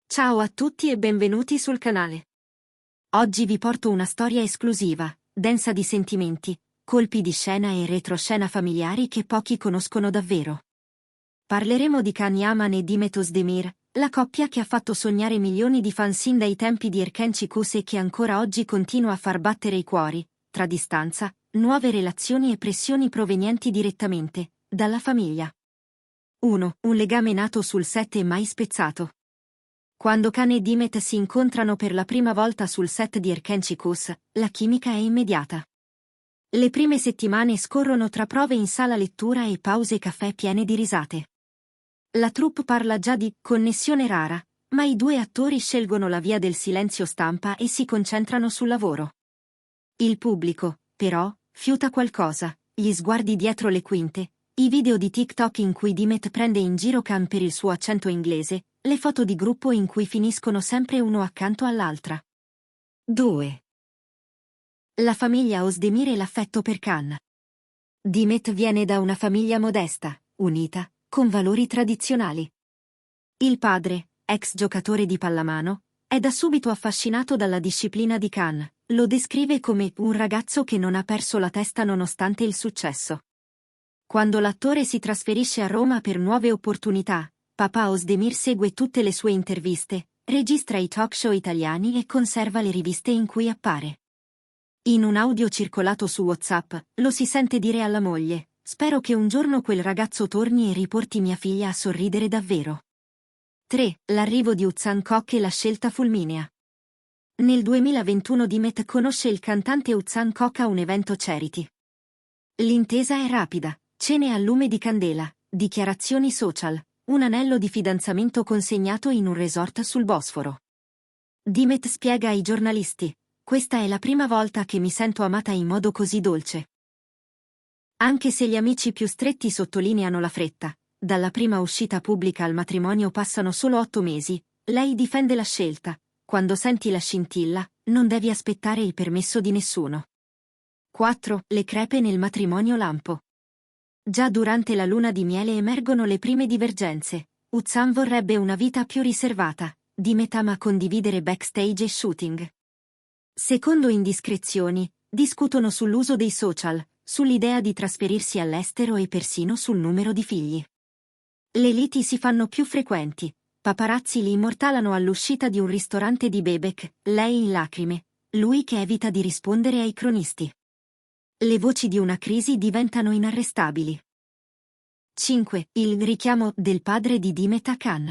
Ciao a tutti e benvenuti sul canale. Oggi vi porto una storia esclusiva, densa di sentimenti, colpi di scena e retroscena familiari che pochi conoscono davvero. Parleremo di Can Yaman e Demet Özdemir, la coppia che ha fatto sognare milioni di fan sin dai tempi di Erken Çikus e che ancora oggi continua a far battere i cuori, tra distanza, nuove relazioni e pressioni provenienti direttamente dalla famiglia. 1. Un legame nato sul set e mai spezzato. Quando Can e Demet si incontrano per la prima volta sul set di Erken Çikus, la chimica è immediata. Le prime settimane scorrono tra prove in sala lettura e pause caffè piene di risate. La troupe parla già di connessione rara, ma i due attori scelgono la via del silenzio stampa e si concentrano sul lavoro. Il pubblico, però, fiuta qualcosa, gli sguardi dietro le quinte, i video di TikTok in cui Demet prende in giro Can per il suo accento inglese, le foto di gruppo in cui finiscono sempre uno accanto all'altra. 2. La famiglia Özdemir e l'affetto per Can. Demet viene da una famiglia modesta, unita, con valori tradizionali. Il padre, ex giocatore di pallamano, è da subito affascinato dalla disciplina di Can, lo descrive come un ragazzo che non ha perso la testa nonostante il successo. Quando l'attore si trasferisce a Roma per nuove opportunità, papà Özdemir segue tutte le sue interviste, registra i talk show italiani e conserva le riviste in cui appare. In un audio circolato su WhatsApp, lo si sente dire alla moglie: "Spero che un giorno quel ragazzo torni e riporti mia figlia a sorridere davvero." 3. L'arrivo di Uzan Koç e la scelta fulminea. Nel 2021 Demet conosce il cantante Uzan Koç a un evento charity. L'intesa è rapida, cene a lume di candela, dichiarazioni social, un anello di fidanzamento consegnato in un resort sul Bosforo. Demet spiega ai giornalisti: "Questa è la prima volta che mi sento amata in modo così dolce." Anche se gli amici più stretti sottolineano la fretta, dalla prima uscita pubblica al matrimonio passano solo 8 mesi, lei difende la scelta: "Quando senti la scintilla, non devi aspettare il permesso di nessuno." 4. Le crepe nel matrimonio lampo. Già durante la luna di miele emergono le prime divergenze. Uzan vorrebbe una vita più riservata, Demet ama condividere backstage e shooting. Secondo indiscrezioni, discutono sull'uso dei social, sull'idea di trasferirsi all'estero e persino sul numero di figli. Le liti si fanno più frequenti, paparazzi li immortalano all'uscita di un ristorante di Bebek, lei in lacrime, lui che evita di rispondere ai cronisti. Le voci di una crisi diventano inarrestabili. 5. Il richiamo del padre di Demet a Can.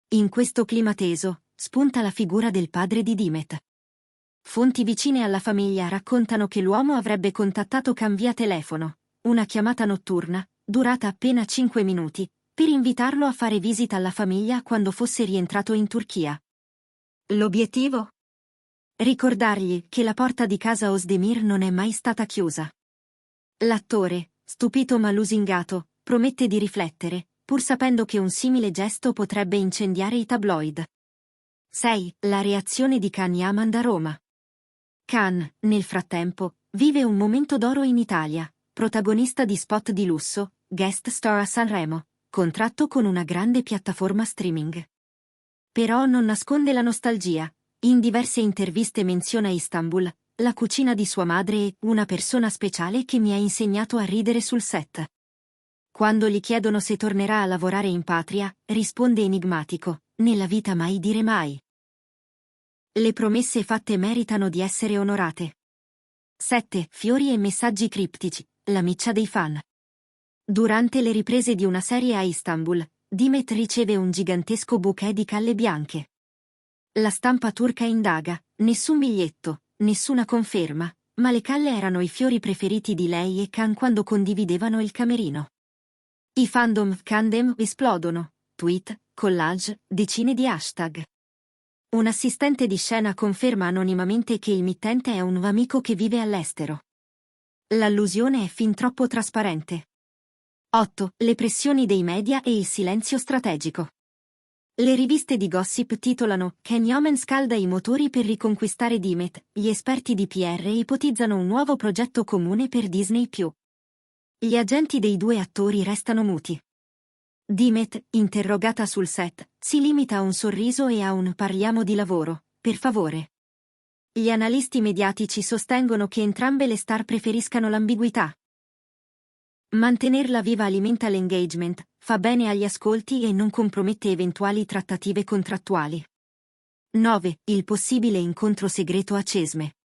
In questo clima teso, spunta la figura del padre di Demet. Fonti vicine alla famiglia raccontano che l'uomo avrebbe contattato Can via telefono, una chiamata notturna, durata appena 5 minuti, per invitarlo a fare visita alla famiglia quando fosse rientrato in Turchia. L'obiettivo? Ricordargli che la porta di casa Özdemir non è mai stata chiusa. L'attore, stupito ma lusingato, promette di riflettere, pur sapendo che un simile gesto potrebbe incendiare i tabloid. 6. La reazione di Can Yaman da Roma. Can, nel frattempo, vive un momento d'oro in Italia, protagonista di spot di lusso, guest star a Sanremo, contratto con una grande piattaforma streaming. Però non nasconde la nostalgia. In diverse interviste menziona Istanbul, la cucina di sua madre e una persona speciale che mi ha insegnato a ridere sul set. Quando gli chiedono se tornerà a lavorare in patria, risponde enigmatico: "Nella vita mai dire mai." Le promesse fatte meritano di essere onorate. 7. Fiori e messaggi criptici, la miccia dei fan. Durante le riprese di una serie a Istanbul, Demet riceve un gigantesco bouquet di calle bianche. La stampa turca indaga: nessun biglietto, nessuna conferma, ma le calle erano i fiori preferiti di lei e Can quando condividevano il camerino. I fandom Candem esplodono, tweet, collage, decine di hashtag. Un assistente di scena conferma anonimamente che il mittente è un amico che vive all'estero. L'allusione è fin troppo trasparente. 8. Le pressioni dei media e il silenzio strategico. Le riviste di gossip titolano: "Can Yaman scalda i motori per riconquistare Demet", gli esperti di PR ipotizzano un nuovo progetto comune per Disney+. Gli agenti dei due attori restano muti. Dimet, interrogata sul set, si limita a un sorriso e a un "parliamo di lavoro, per favore". Gli analisti mediatici sostengono che entrambe le star preferiscano l'ambiguità. Mantenerla viva alimenta l'engagement, fa bene agli ascolti e non compromette eventuali trattative contrattuali. 9. Il possibile incontro segreto a Cesme.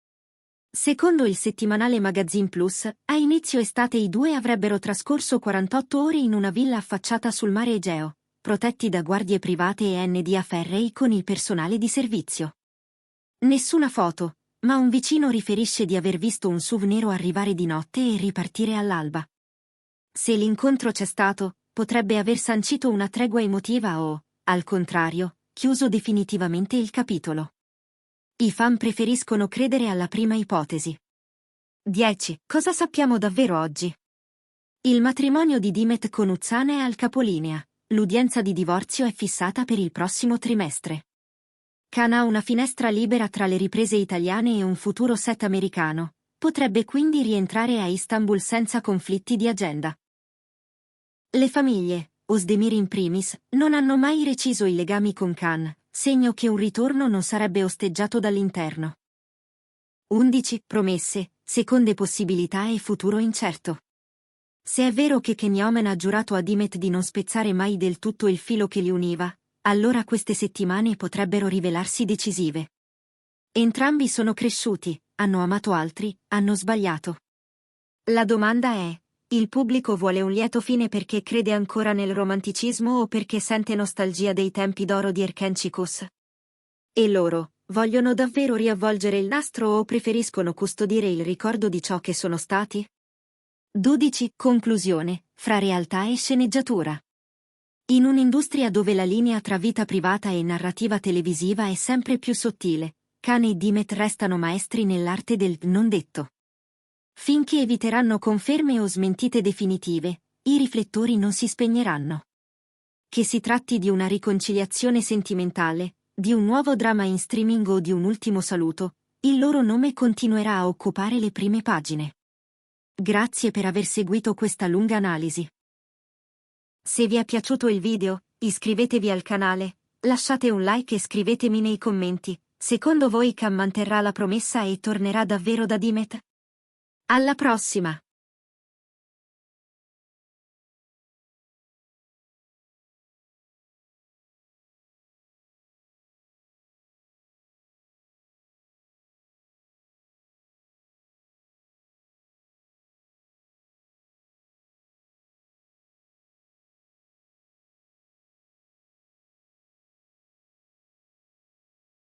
Secondo il settimanale Magazine Plus, a inizio estate i due avrebbero trascorso 48 ore in una villa affacciata sul mare Egeo, protetti da guardie private e NDA ferrei con il personale di servizio. Nessuna foto, ma un vicino riferisce di aver visto un SUV nero arrivare di notte e ripartire all'alba. Se l'incontro c'è stato, potrebbe aver sancito una tregua emotiva o, al contrario, chiuso definitivamente il capitolo. I fan preferiscono credere alla prima ipotesi. 10. Cosa sappiamo davvero oggi? Il matrimonio di Dimet con Uzzana è al capolinea. L'udienza di divorzio è fissata per il prossimo trimestre. Khan ha una finestra libera tra le riprese italiane e un futuro set americano. Potrebbe quindi rientrare a Istanbul senza conflitti di agenda. Le famiglie, Özdemir in primis, non hanno mai reciso i legami con Khan, segno che un ritorno non sarebbe osteggiato dall'interno. 11. Promesse, seconde possibilità e futuro incerto. Se è vero che Kenny Omen ha giurato a Dimet di non spezzare mai del tutto il filo che li univa, allora queste settimane potrebbero rivelarsi decisive. Entrambi sono cresciuti, hanno amato altri, hanno sbagliato. La domanda è: il pubblico vuole un lieto fine perché crede ancora nel romanticismo o perché sente nostalgia dei tempi d'oro di Erken Chikos? E loro, vogliono davvero riavvolgere il nastro o preferiscono custodire il ricordo di ciò che sono stati? 12. Conclusione, fra realtà e sceneggiatura. In un'industria dove la linea tra vita privata e narrativa televisiva è sempre più sottile, Khan e Dimet restano maestri nell'arte del non detto. Finché eviteranno conferme o smentite definitive, i riflettori non si spegneranno. Che si tratti di una riconciliazione sentimentale, di un nuovo dramma in streaming o di un ultimo saluto, il loro nome continuerà a occupare le prime pagine. Grazie per aver seguito questa lunga analisi. Se vi è piaciuto il video, iscrivetevi al canale, lasciate un like e scrivetemi nei commenti, secondo voi Khan manterrà la promessa e tornerà davvero da Dimet? Alla prossima!